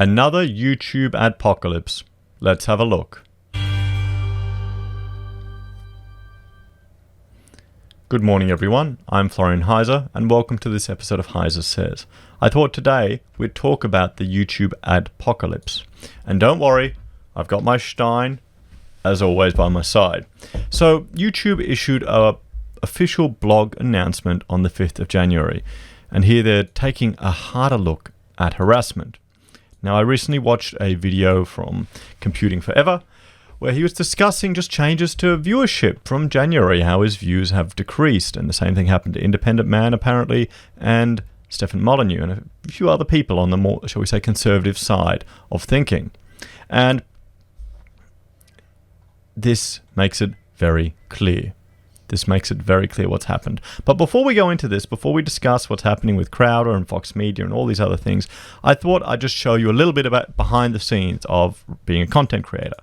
Another YouTube adpocalypse. Let's have a look. Good morning everyone, I'm Florian Heiser and welcome to this episode of Heiser Says. I thought today we'd talk about the YouTube adpocalypse. And don't worry, I've got my Stein, as always, by my side. So YouTube issued a official blog announcement on the 5th of January. And here they're taking a harder look at harassment. Now, I recently watched a video from Computing Forever where he was discussing just changes to viewership from January, how his views have decreased. And the same thing happened to Independent Man, apparently, and Stefan Molyneux, and a few other people on the more, shall we say, conservative side of thinking. And this makes it very clear. This makes it very clear what's happened. But before we go into this, before we discuss what's happening with Crowder and Fox Media and all these other things, I thought I'd just show you a little bit about behind the scenes of being a content creator.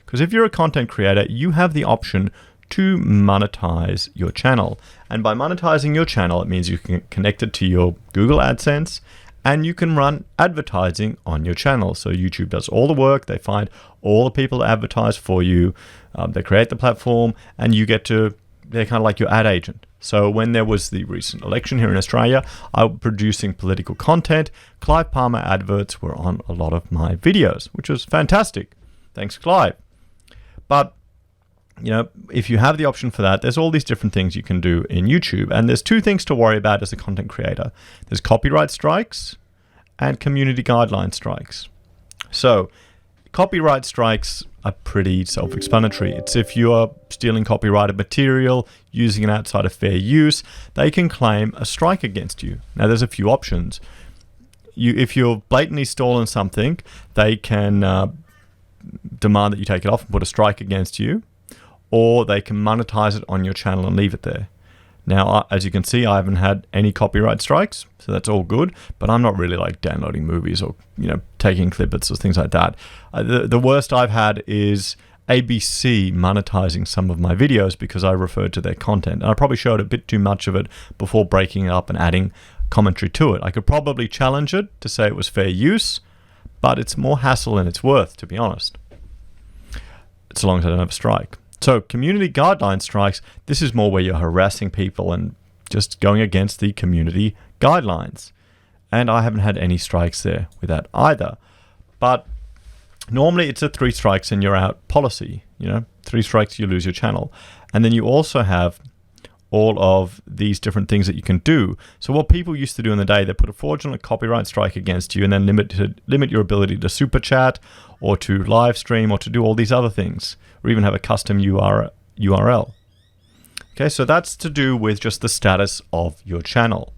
Because if you're a content creator, you have the option to monetize your channel. And by monetizing your channel, it means you can connect it to your Google AdSense and you can run advertising on your channel. So YouTube does all the work. They find all the people to advertise for you. They create the platform and you get to, they're kind of like your ad agent. So when there was the recent election here in Australia, I was producing political content. Clive Palmer adverts were on a lot of my videos, which was fantastic. Thanks, Clive. But, you know, if you have the option for that, there's all these different things you can do in YouTube. And there's two things to worry about as a content creator. There's copyright strikes and community guideline strikes. So copyright strikes are pretty self-explanatory. It's if you are stealing copyrighted material, using it outside of fair use, they can claim a strike against you. Now, there's a few options. If you've blatantly stolen something, they can demand that you take it off and put a strike against you, or they can monetize it on your channel and leave it there. Now, as you can see, I haven't had any copyright strikes, so that's all good, but I'm not really like downloading movies or, you know, taking clippets or things like that. The worst I've had is ABC monetizing some of my videos because I referred to their content. And I probably showed a bit too much of it before breaking it up and adding commentary to it. I could probably challenge it to say it was fair use, but it's more hassle than it's worth, to be honest. So long as I don't have a strike. So community guideline strikes, this is more where you're harassing people and just going against the community guidelines. And I haven't had any strikes there with that either. But normally it's a 3 strikes and you're out policy. You know, 3 strikes, you lose your channel. And then you also have all of these different things that you can do. So what people used to do in the day, they put a fraudulent copyright strike against you and then limit your ability to super chat or to live stream or to do all these other things, or even have a custom URL. Okay, so that's to do with just the status of your channel.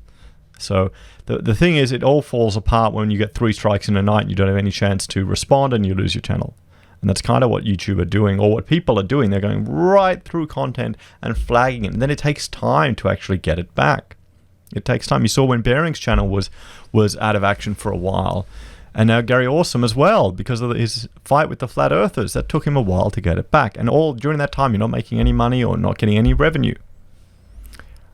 So the thing is, it all falls apart when you get 3 strikes in a night and you don't have any chance to respond and you lose your channel. And that's kind of what YouTube are doing, or what people are doing. They're going right through content and flagging it. And then it takes time to actually get it back. It takes time. You saw when Bearing's channel was out of action for a while. And now Gary Awesome as well, because of his fight with the Flat Earthers. That took him a while to get it back. And all during that time, you're not making any money or not getting any revenue.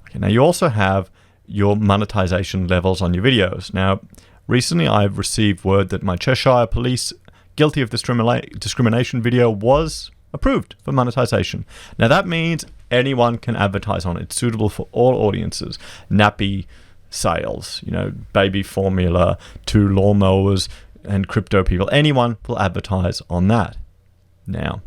Okay, now you also have your monetization levels on your videos. Now, recently I've received word that my Cheshire Police guilty of discrimination video was approved for monetization. Now that means anyone can advertise on it. It's suitable for all audiences. Nappy sales, you know, baby formula, to lawnmowers and crypto people. Anyone will advertise on that. Now,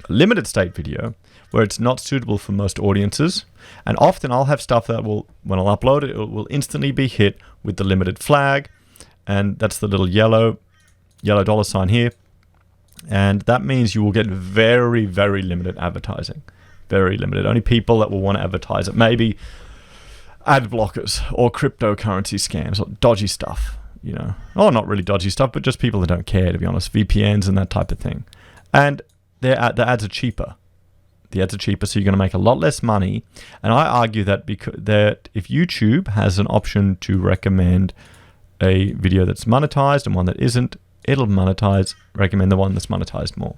a limited state video where it's not suitable for most audiences, and often I'll have stuff that will, when I'll upload it, it will instantly be hit with the limited flag, and that's the little yellow dollar sign here, and that means you will get very, very limited advertising. Very limited. Only people that will want to advertise it. Maybe ad blockers or cryptocurrency scams or dodgy stuff, you know. Oh, not really dodgy stuff, but just people that don't care, to be honest. VPNs and that type of thing. And the ads are cheaper. The ads are cheaper, so you're going to make a lot less money. And I argue that that if YouTube has an option to recommend a video that's monetized and one that isn't, it'll recommend the one that's monetized more.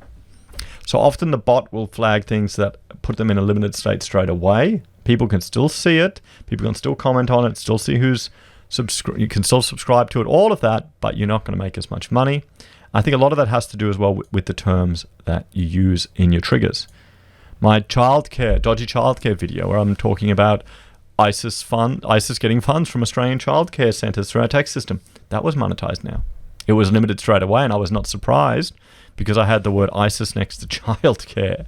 So often the bot will flag things that put them in a limited state straight away. People can still see it. People can still comment on it, still see who's You can still subscribe to it, all of that, but you're not going to make as much money. I think a lot of that has to do as well with the terms that you use in your triggers. My dodgy childcare video, where I'm talking about ISIS getting funds from Australian childcare centres through our tax system, that was monetized now. It was limited straight away, and I was not surprised because I had the word ISIS next to childcare,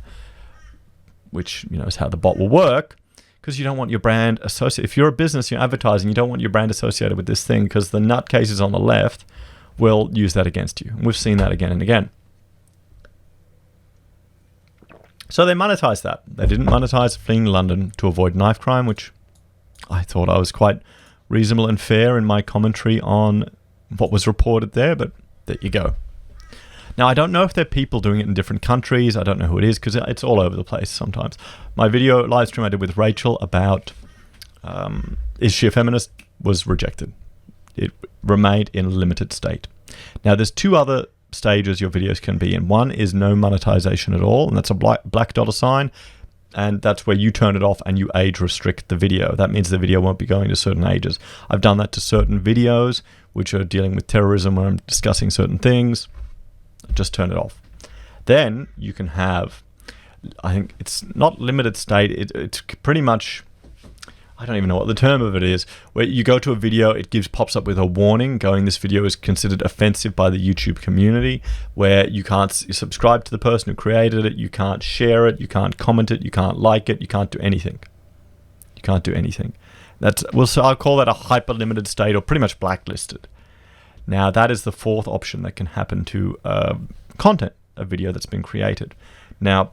which is how the bot will work, because you don't want your brand associated. If you're a business, you're advertising, you don't want your brand associated with this thing, because the nutcases on the left will use that against you. And we've seen that again and again. So they monetized that. They didn't monetize fleeing London to avoid knife crime, which I thought I was quite reasonable and fair in my commentary on what was reported there, but there you go. Now, I don't know if there are people doing it in different countries. I don't know who it is, because it's all over the place sometimes. My video live stream I did with Rachel about is she a feminist was rejected. It remained in a limited state. Now, there's two other stages your videos can be in. One is no monetization at all, and that's a black dollar sign, and that's where you turn it off and you age restrict the video. That means the video won't be going to certain ages. I've done that to certain videos which are dealing with terrorism, where I'm discussing certain things. Just turn it off. Then you can have, I think it's not limited state, it's pretty much, I don't even know what the term of it is, where you go to a video, it pops up with a warning going, this video is considered offensive by the YouTube community, where you can't subscribe to the person who created it, you can't share it, you can't comment it, you can't like it, you can't do anything. You can't do anything. I'll call that a hyper limited state, or pretty much blacklisted. Now, that is the fourth option that can happen to content, a video that's been created. Now,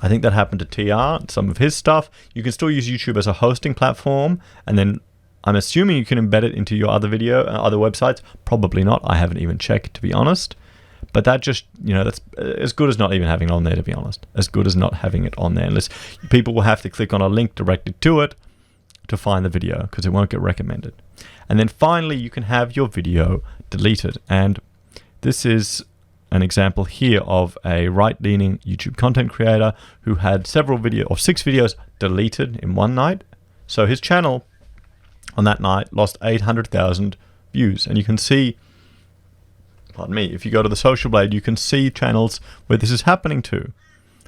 I think that happened to TR, some of his stuff. You can still use YouTube as a hosting platform, and then I'm assuming you can embed it into your other websites. Probably not. I haven't even checked, to be honest. But that just, that's as good as not even having it on there, to be honest. As good as not having it on there, unless people will have to click on a link directed to it to find the video, because it won't get recommended. And then finally, you can have your video deleted. And this is an example here of a right-leaning YouTube content creator who had 6 videos deleted in one night. So his channel on that night lost 800,000 views. And you can see, if you go to the Social Blade, you can see channels where this is happening to,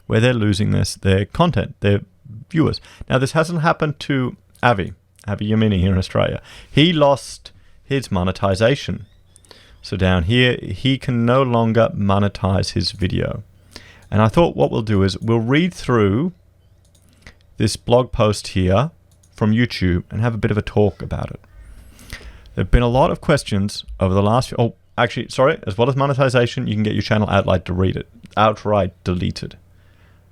where they're losing their content, their viewers. Now, this hasn't happened to Avi Yamini here in Australia. He lost his monetization. So down here, he can no longer monetize his video. And I thought what we'll do is we'll read through this blog post here from YouTube and have a bit of a talk about it. There have been a lot of questions over the last few... as well as monetization, you can get your channel outright deleted.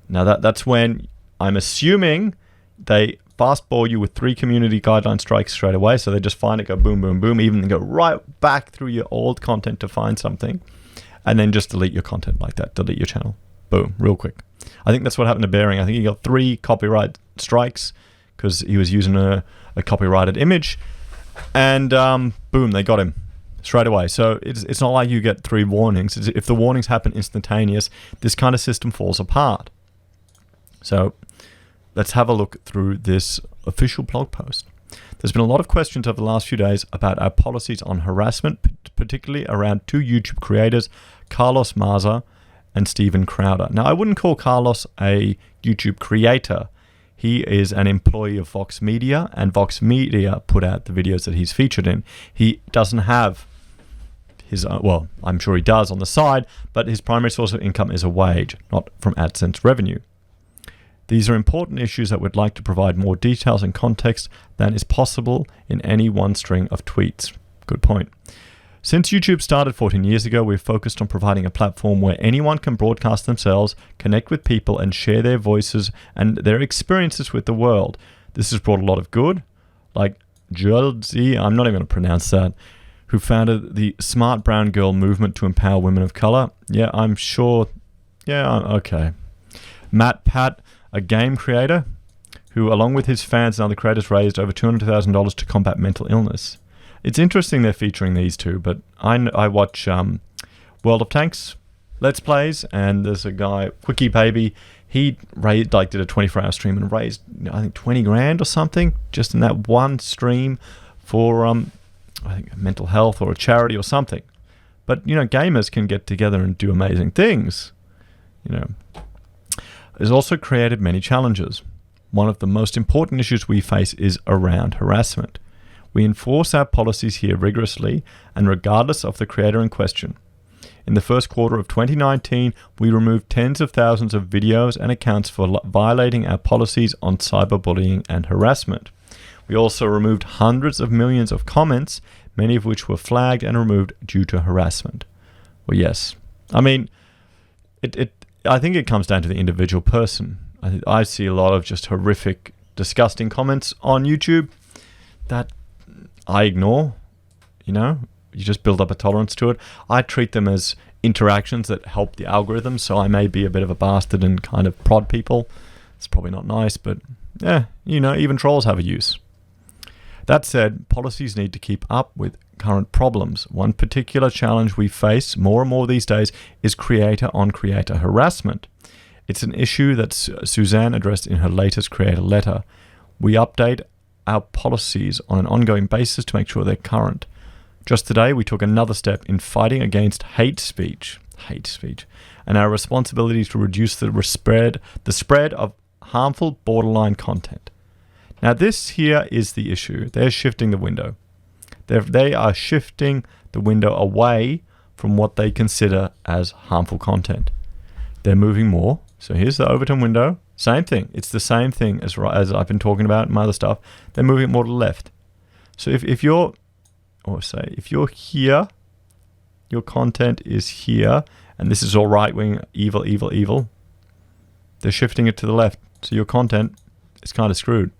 Now that's when I'm assuming they fastball you with 3 community guideline strikes straight away. So they just find it, go boom, boom, boom, even go right back through your old content to find something, and then just delete your content like that, delete your channel. Boom, real quick. I think that's what happened to Bearing. I think he got 3 copyright strikes because he was using a copyrighted image, and boom, they got him straight away. So it's not like you get 3 warnings. If the warnings happen instantaneous, this kind of system falls apart. So let's have a look through this official blog post. There's been a lot of questions over the last few days about our policies on harassment, particularly around 2 YouTube creators, Carlos Maza and Steven Crowder. Now, I wouldn't call Carlos a YouTube creator. He is an employee of Vox Media, and Vox Media put out the videos that he's featured in. He doesn't have his own, well, I'm sure he does on the side, but his primary source of income is a wage, not from AdSense revenue. These are important issues that we'd like to provide more details and context than is possible in any one string of tweets. Good point. Since YouTube started 14 years ago, we've focused on providing a platform where anyone can broadcast themselves, connect with people, and share their voices and their experiences with the world. This has brought a lot of good, like Julzi, I'm not even going to pronounce that, who founded the Smart Brown Girl movement to empower women of color. Yeah, I'm sure. Yeah, okay. Matt Pat, a game creator who, along with his fans and other creators, raised over $200,000 to combat mental illness. It's interesting they're featuring these two, but I watch World of Tanks Let's Plays, and there's a guy, Quickie Baby, he did a 24-hour stream and raised, I think, 20 grand or something, just in that one stream for I think, mental health or a charity or something. But, gamers can get together and do amazing things. It's also created many challenges. One of the most important issues we face is around harassment. We enforce our policies here rigorously and regardless of the creator in question. In the first quarter of 2019, we removed tens of thousands of videos and accounts for violating our policies on cyberbullying and harassment. We also removed hundreds of millions of comments, many of which were flagged and removed due to harassment. Well, yes. I mean, I think it comes down to the individual person. I see a lot of just horrific, disgusting comments on YouTube that I ignore. You just build up a tolerance to it. I treat them as interactions that help the algorithm, so I may be a bit of a bastard and kind of prod people. It's probably not nice, but yeah, even trolls have a use. That said, policies need to keep up with current problems. One particular challenge we face more and more these days is creator-on-creator harassment. It's an issue that Suzanne addressed in her latest creator letter. We update our policies on an ongoing basis to make sure they're current. Just today, we took another step in fighting against hate speech, and our responsibility to reduce the spread of harmful borderline content. Now, this here is the issue. They're shifting the window. They are shifting the window away from what they consider as harmful content. They're moving more. So here's the Overton window. Same thing. It's the same thing as I've been talking about in my other stuff. They're moving it more to the left. So if you're here, your content is here, and this is all right-wing, evil, they're shifting it to the left. So your content is kind of screwed.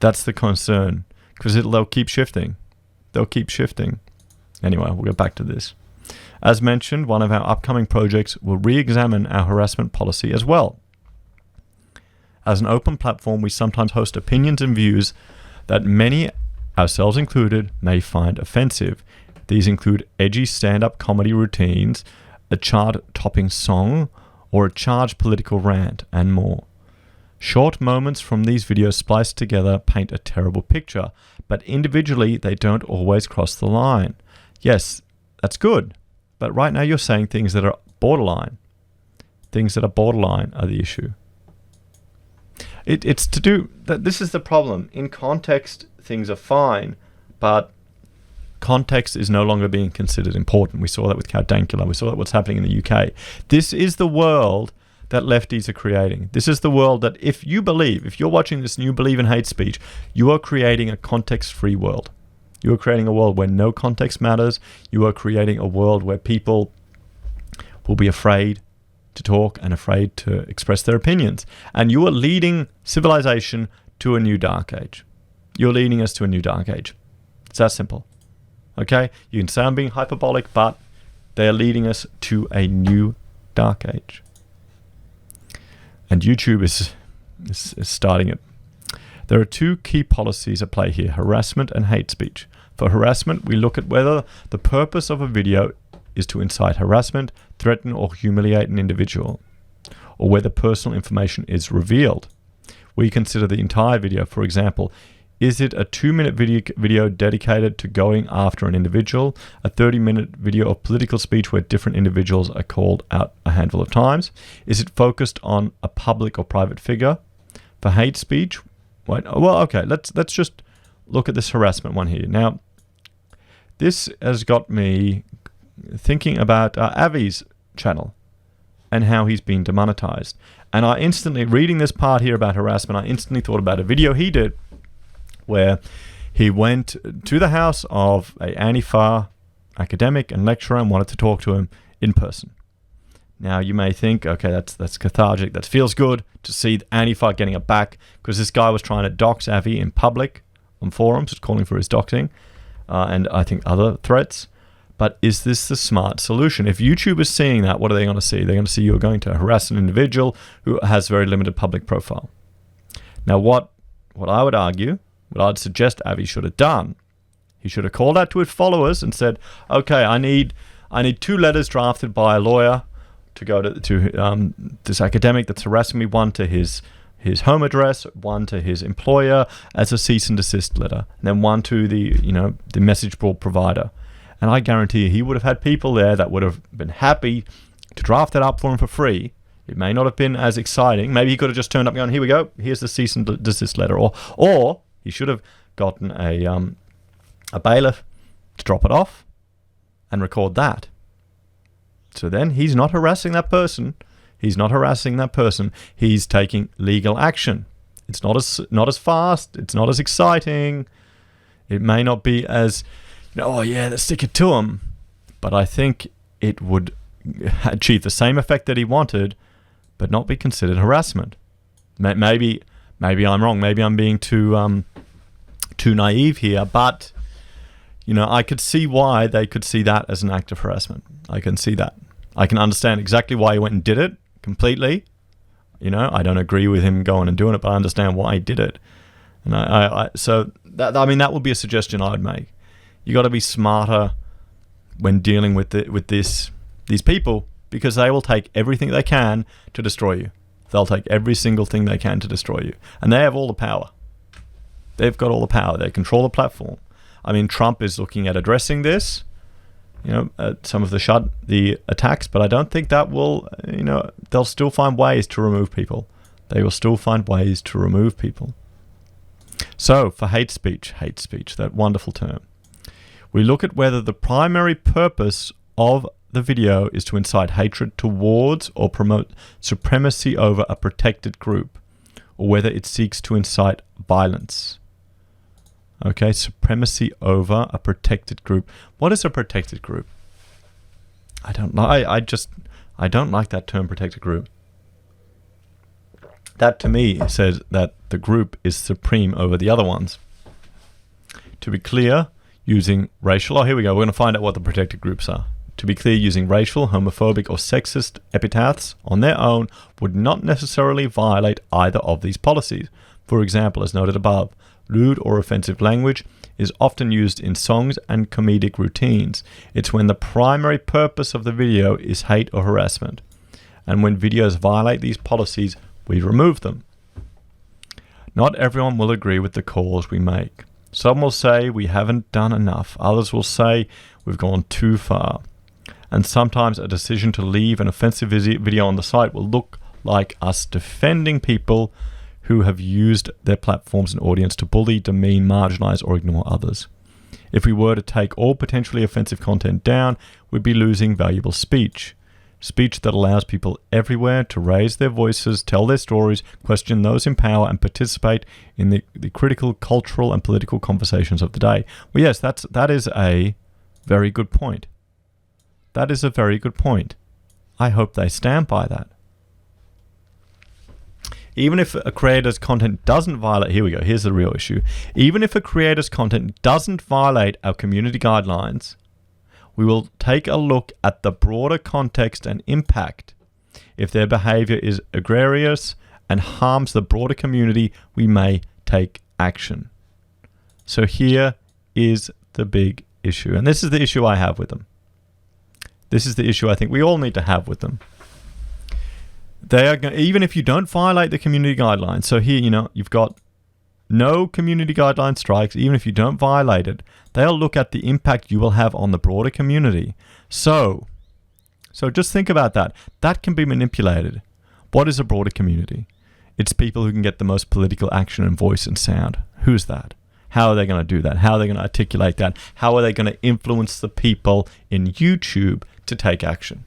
That's the concern, because they'll keep shifting. Anyway, we'll get back to this. As mentioned, one of our upcoming projects will re-examine our harassment policy as well. As an open platform, we sometimes host opinions and views that many, ourselves included, may find offensive. These include edgy stand-up comedy routines, a chart-topping song, or a charged political rant, and more. Short moments from these videos spliced together paint a terrible picture, but individually they don't always cross the line. Yes, that's good, but right now you're saying things that are borderline. Things that are borderline are the issue. It's to do that. This is the problem. In context, things are fine, but context is no longer being considered important. We saw that with Cowdankula. We saw that what's happening in the UK. This is the world that lefties are creating. This is the world that if you're watching this and you believe in hate speech, you are creating a context-free world. You are creating a world where no context matters. You are creating a world where people will be afraid to talk and afraid to express their opinions. And you are leading civilization to a new dark age. You're leading us to a new dark age. It's that simple. Okay? You can say I'm being hyperbolic, but they're leading us to a new dark age. And YouTube is starting it. There are two key policies at play here: harassment and hate speech. For harassment, we look at whether the purpose of a video is to incite harassment, threaten or humiliate an individual, or whether personal information is revealed. We consider the entire video. For example, is it a 2-minute video dedicated to going after an individual, a 30-minute video of political speech where different individuals are called out a handful of times? Is it focused on a public or private figure? For hate speech, let's just look at this harassment one here. Now, this has got me thinking about Avi's channel and how he's been demonetized. And I instantly, reading this part here about harassment, I instantly thought about a video he did where he went to the house of a Antifa academic and lecturer and wanted to talk to him in person. Now, you may think, okay, that's cathartic, that feels good to see Antifa getting it back, because this guy was trying to dox Avi in public on forums, calling for his doxing, and I think other threats. But is this the smart solution? If YouTube is seeing that, what are they going to see? They're going to see you're going to harass an individual who has very limited public profile. Now, what I would argue, what I'd suggest Avi should have done, he should have called out to his followers and said, okay, I need 2 letters drafted by a lawyer to go to this academic that's harassing me, one to his his home address, one to his employer as a cease and desist letter, and then one to the message board provider. And I guarantee you, he would have had people there that would have been happy to draft that up for him for free. It may not have been as exciting. Maybe he could have just turned up and gone, here we go, here's the cease and desist letter. Or he should have gotten a bailiff to drop it off and record that. So then he's not harassing that person. He's not harassing that person. He's taking legal action. It's not as fast. It's not as exciting. It may not be as, oh yeah, let's stick it to him. But I think it would achieve the same effect that he wanted, but not be considered harassment. Maybe I'm wrong. Maybe I'm being too naive here. But I could see why they could see that as an act of harassment. I can see that. I can understand exactly why he went and did it completely. I don't agree with him going and doing it, but I understand why he did it. And so that would be a suggestion I'd make. You got to be smarter when dealing with these people, because they will take everything they can to destroy you. They'll take every single thing they can to destroy you, and they have all the power. They've got all the power. They control the platform. I mean, Trump is looking at addressing this, some of the attacks, but I don't think that will, they'll still find ways to remove people. They will still find ways to remove people. So, for hate speech, that wonderful term, we look at whether the primary purpose of the video is to incite hatred towards or promote supremacy over a protected group, or whether it seeks to incite violence. Okay, supremacy over a protected group. What is a protected group? I don't know. I don't like that term, protected group. That to me says that the group is supreme over the other ones. To be clear, using racial... here we go. We're going to find out what the protected groups are. To be clear, using racial, homophobic, or sexist epithets on their own would not necessarily violate either of these policies. For example, as noted above, lewd or offensive language is often used in songs and comedic routines. It's when the primary purpose of the video is hate or harassment. And when videos violate these policies, we remove them. Not everyone will agree with the calls we make. Some will say we haven't done enough. Others will say we've gone too far. And sometimes a decision to leave an offensive video on the site will look like us defending people who have used their platforms and audience to bully, demean, marginalize, or ignore others. If we were to take all potentially offensive content down, we'd be losing valuable speech. Speech that allows people everywhere to raise their voices, tell their stories, question those in power, and participate in the critical cultural and political conversations of the day. Well, yes, that is a very good point. That is a very good point. I hope they stand by that. Even if a creator's content doesn't violate... here we go, here's the real issue. Even if a creator's content doesn't violate our community guidelines, we will take a look at the broader context and impact. If their behavior is egregious and harms the broader community, we may take action. So here is the big issue. And this is the issue I have with them. This is the issue I think we all need to have with them. They are even if you don't violate the community guidelines. So here, you've got no community guideline strikes. Even if you don't violate it, they'll look at the impact you will have on the broader community. So just think about that. That can be manipulated. What is a broader community? It's people who can get the most political action and voice and sound. Who's that? How are they going to do that? How are they going to articulate that? How are they going to influence the people in YouTube to take action?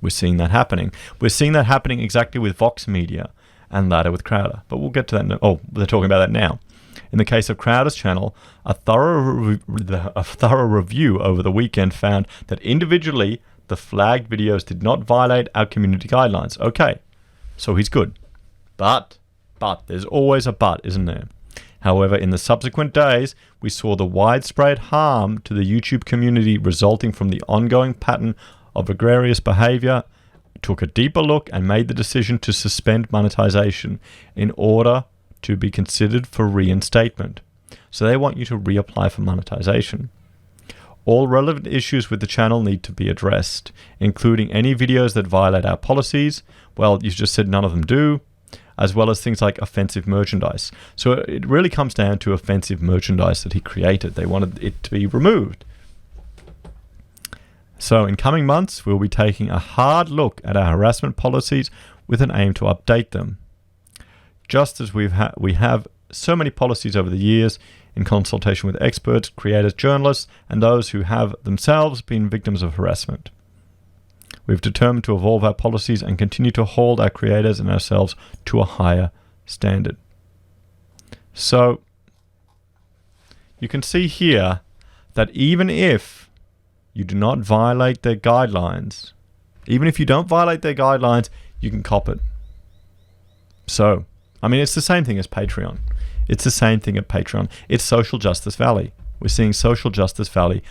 We're seeing that happening. We're seeing that happening exactly with Vox Media and later with Crowder. But we'll get to that. They're talking about that now. In the case of Crowder's channel, a thorough review over the weekend found that individually, the flagged videos did not violate our community guidelines. Okay, so he's good. But, there's always a but, isn't there? However, in the subsequent days, we saw the widespread harm to the YouTube community resulting from the ongoing pattern of egregious behavior, took a deeper look and made the decision to suspend monetization in order to be considered for reinstatement. So they want you to reapply for monetization. All relevant issues with the channel need to be addressed, including any videos that violate our policies. Well, you just said none of them do. as well as things like offensive merchandise. So it really comes down to offensive merchandise that he created. They wanted it to be removed. So in coming months, we'll be taking a hard look at our harassment policies with an aim to update them. Just as we have so many policies over the years, in consultation with experts, creators, journalists, and those who have themselves been victims of harassment. We've determined to evolve our policies and continue to hold our creators and ourselves to a higher standard. So, you can see here that even if you do not violate their guidelines, even if you don't violate their guidelines, you can cop it. So, I mean, it's the same thing as Patreon. It's the same thing at Patreon. It's Social Justice Valley. We're seeing Social Justice Valley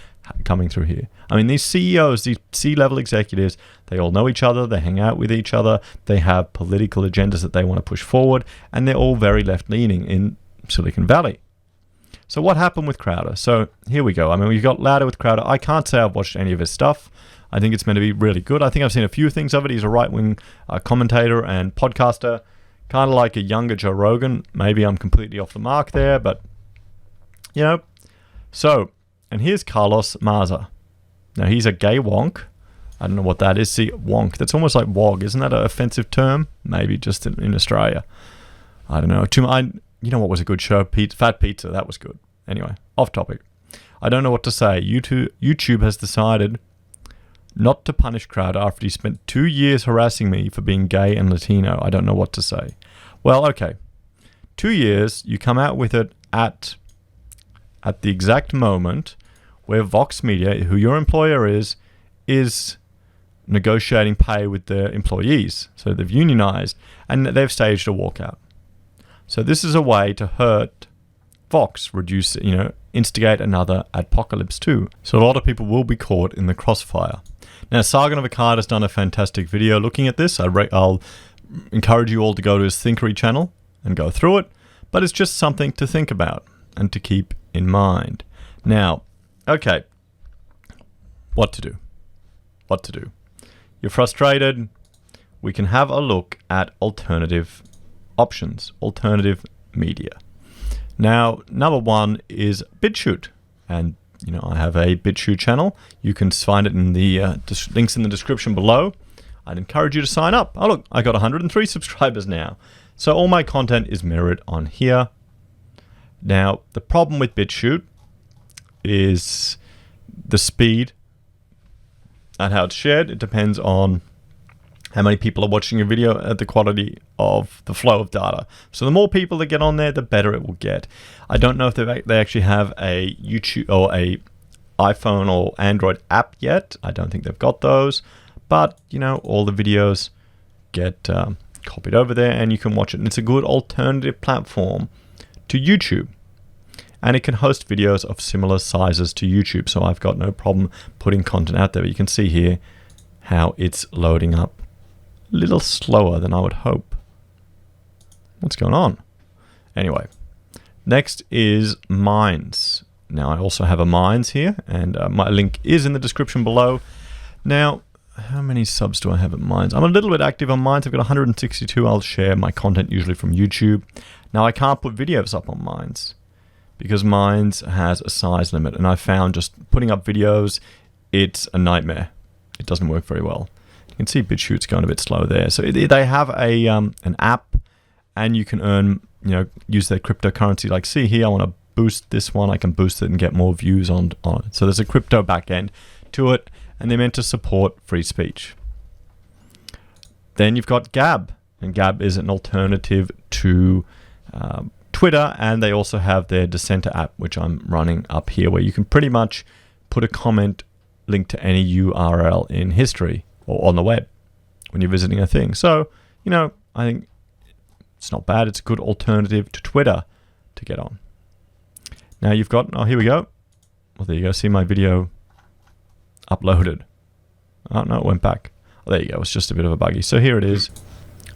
coming through here. I mean, these CEOs, these C-level executives, they all know each other, they hang out with each other, they have political agendas that they want to push forward, and they're all very left-leaning in Silicon Valley. So what happened with Crowder? So here we go. I mean, we got louder with Crowder. I can't say I've watched any of his stuff. I think it's meant to be really good. I think I've seen a few things of it. He's a right-wing commentator and podcaster, kind of like a younger Joe Rogan. Maybe I'm completely off the mark there, but, you know. So, and here's Carlos Maza. Now, he's a gay wonk. I don't know what that is. See, wonk. That's almost like wog. Isn't that an offensive term? Maybe just in Australia. I don't know. You know what was a good show? Fat Pizza. That was good. Anyway, off topic. I don't know what to say. YouTube has decided not to punish Crowder after he spent 2 years harassing me for being gay and Latino. I don't know what to say. Well, okay. 2 years, you come out with it at the exact moment where Vox Media, who your employer is negotiating pay with their employees. So they've unionized and they've staged a walkout. So this is a way to hurt Vox, instigate another Adpocolypse too. So a lot of people will be caught in the crossfire. Now, Sargon of Akkad has done a fantastic video looking at this. I'll encourage you all to go to his Thinkery channel and go through it, but it's just something to think about and to keep in mind. Now, okay, what to do? What to do? You're frustrated. We can have a look at alternative options, alternative media. Now, number one is BitChute, and I have a BitChute channel. You can find it in the links in the description below. I'd encourage you to sign up. Oh, look, I got 103 subscribers now. So all my content is mirrored on here. Now, the problem with BitChute is the speed and how it's shared. It depends on how many people are watching your video at the quality of the flow of data. So the more people that get on there, the better it will get. I don't know if they actually have a YouTube or a iPhone or Android app yet. I don't think they've got those. But, all the videos get copied over there and you can watch it. And it's a good alternative platform to YouTube. And it can host videos of similar sizes to YouTube. So I've got no problem putting content out there. But you can see here how it's loading up. A little slower than I would hope. What's going on? Anyway, next is Minds. Now, I also have a Minds here, and my link is in the description below. Now, how many subs do I have at Minds? I'm a little bit active on Minds. I've got 162. I'll share my content usually from YouTube. Now, I can't put videos up on Minds because Minds has a size limit, and I found just putting up videos, it's a nightmare. It doesn't work very well. You can see BitChute's going a bit slow there. So they have an app, and you can earn, use their cryptocurrency. Like, see here, I want to boost this one. I can boost it and get more views on it. So there's a crypto backend to it, and they're meant to support free speech. Then you've got Gab, and Gab is an alternative to Twitter, and they also have their Dissenter app, which I'm running up here, where you can pretty much put a comment link to any URL in history or on the web when you're visiting a thing. So, I think it's not bad. It's a good alternative to Twitter to get on. Now you've got, here we go. Well, there you go. See my video uploaded. Oh, no, it went back. Oh, there you go. It's just a bit of a buggy. So here it is.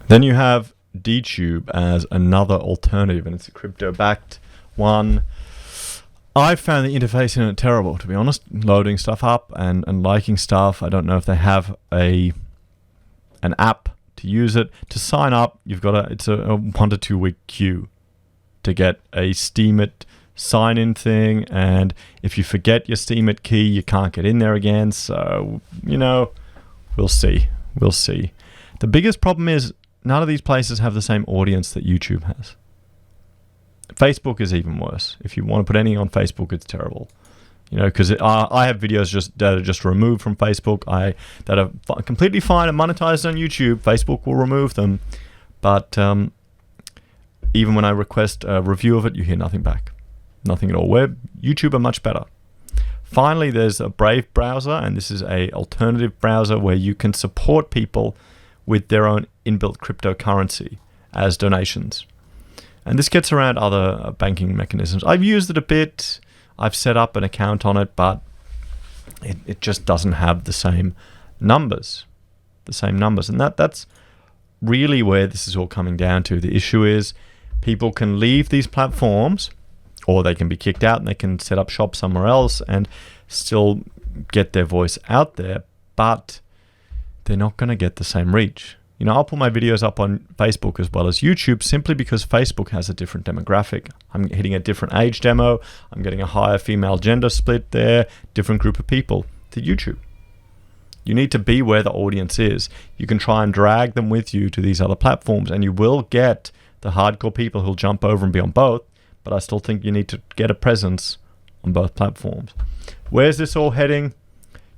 Then you have DTube as another alternative, and it's a crypto-backed one. I found the interface in it terrible, to be honest. Loading stuff up and liking stuff. I don't know if they have an app to use it. To sign up, you've got it's a 1 to 2 week queue to get a Steemit sign-in thing, and if you forget your Steemit key, you can't get in there again. So, you know, we'll see. We'll see. The biggest problem is none of these places have the same audience that YouTube has. Facebook is even worse. If you want to put anything on Facebook, it's terrible. You know, because I have videos that are just removed from Facebook. That are completely fine and monetized on YouTube. Facebook will remove them, but even when I request a review of it, you hear nothing back, nothing at all. YouTube are much better. Finally, there's a Brave browser, and this is a alternative browser where you can support people with their own inbuilt cryptocurrency as donations. And this gets around other banking mechanisms. I've used it a bit. I've set up an account on it, but it just doesn't have the same numbers. And that's really where this is all coming down to. The issue is people can leave these platforms, or they can be kicked out and they can set up shop somewhere else and still get their voice out there, but they're not going to get the same reach. You know, I'll put my videos up on Facebook as well as YouTube simply because Facebook has a different demographic. I'm hitting a different age demo. I'm getting a higher female gender split there, different group of people to YouTube. You need to be where the audience is. You can try and drag them with you to these other platforms, and you will get the hardcore people who'll jump over and be on both, but I still think you need to get a presence on both platforms. Where's this all heading?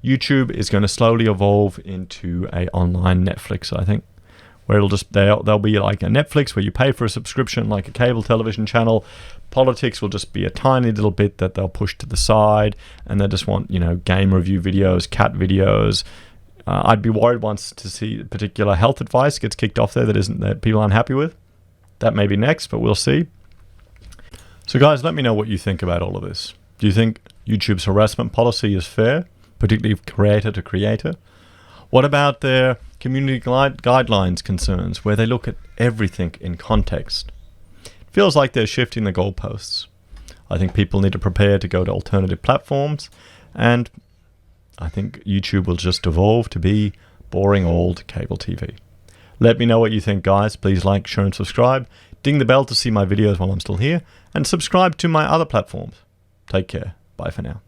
YouTube is going to slowly evolve into a online Netflix, I think, where there'll be like a Netflix where you pay for a subscription like a cable television channel. Politics will just be a tiny little bit that they'll push to the side, and they just want, you know, game review videos, cat videos. I'd be worried once to see particular health advice gets kicked off there that people aren't happy with. That may be next, but we'll see. So guys, let me know what you think about all of this. Do you think YouTube's harassment policy is fair, particularly creator to creator? What about their community guidelines concerns, where they look at everything in context? It feels like they're shifting the goalposts. I think people need to prepare to go to alternative platforms, and I think YouTube will just evolve to be boring old cable TV. Let me know what you think, guys. Please like, share, and subscribe. Ding the bell to see my videos while I'm still here, and subscribe to my other platforms. Take care. Bye for now.